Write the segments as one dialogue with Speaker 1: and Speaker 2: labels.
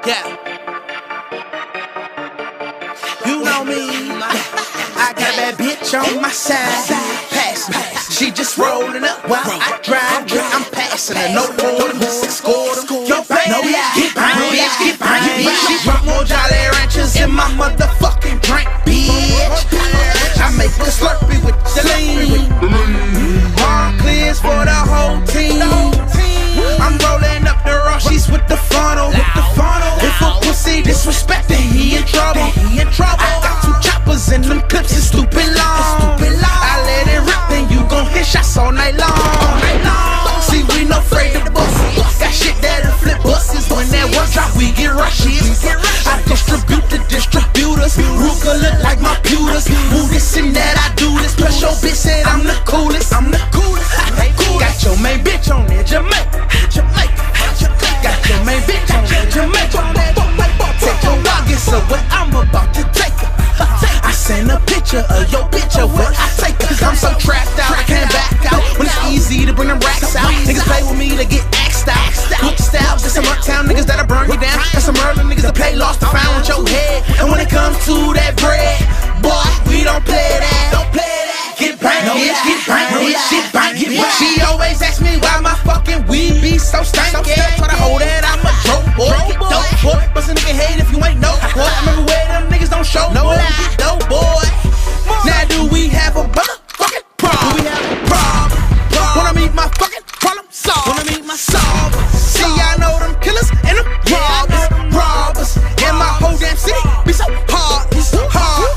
Speaker 1: Yeah. You know me. I got that bitch on my side. Pass me. She just rolling up while I drive. I'm passing her. No quarter, scored him. Yo, baby, get bang, bitch, get bang. She drunk more Jolly Ranchers in my motherfucking drink, bitch. I make a Slurpee with the lean. All clears for the whole team. I'm rolling up the Roshies with the funnel. If a pussy disrespecting, he in trouble. I got two choppers and them clips is stupid long. I let it rip, then you gon' hit shots all night long. See, we no afraid of the buses. Got shit that'll flip buses. When that one drop, we get rushes. I distribute the distributors. Ruka look like my pewters. Who this and that, I do this. Plus your bitch said I'm the coolest. Got your main bitch on there, Jamaica. Got your main bitch on there, Jamaica. Take your wallet, so what I'm about to take her. I send a picture of your picture where I take her. I'm so trapped out, I can't back out. When it's easy to bring them racks out. Niggas play with me to get axed out. With the style, there's some uptown niggas that'll burn you down. There's some early niggas that play lost and found with your head. And when it comes to that bread, boy, we don't play that. Get bang, bitch, get bang, bitch, get bang, get bang. She always asks me why my fucking weed be so stanky. Try to hold that, I'm a dope boy. Get dope boy. Bust a nigga head if you ain't know boy. I remember where them niggas don't show no lie. Get dope boy. Now do we have a motherfucking problem? Do we have a problem? Wanna meet my fucking problem solver? Wanna meet my solver? See, I know them killers and them robbers. And my whole damn city be so hard.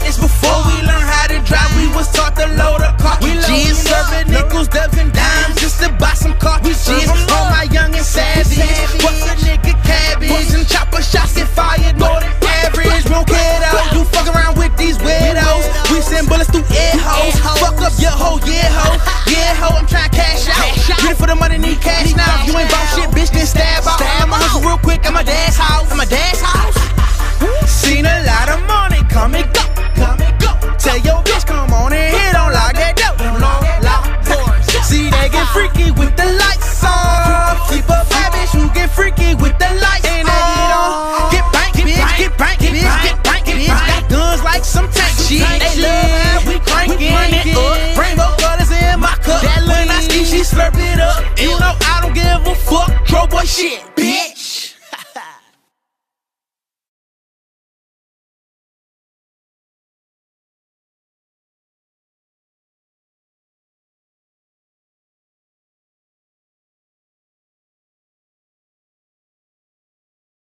Speaker 1: It's before we learn how to drive, we was taught to load up cartridges. Serving nickels, dubs, and dimes just to buy some cartridges. All my young and savage. What's a nigga cabbage? And chopper shots get fired more than average. Won't get out. You fuck around with these weirdos. We send bullets through ear holes. Fuck up your whole year hoe. Yeah, hoe, I'm trying to cash out. Get it for the money, need cash now. If you ain't bought shit, bitch, then stab out. I'ma hustle real quick at my dad's house. Seen a lot of money come and go. Tell your bitch come on and hit on like that dope. See they get freaky with the lights on. Keep a bad bitch who get freaky with the lights on. Get bank, bitch, get bank, bitch, get bank, bitch. Got guns like some tank shit. They love we cranking it up. Rainbow colors in my cup. That little nasty, she slurp it up. You know I don't give a fuck. Tro boy shit, bitch.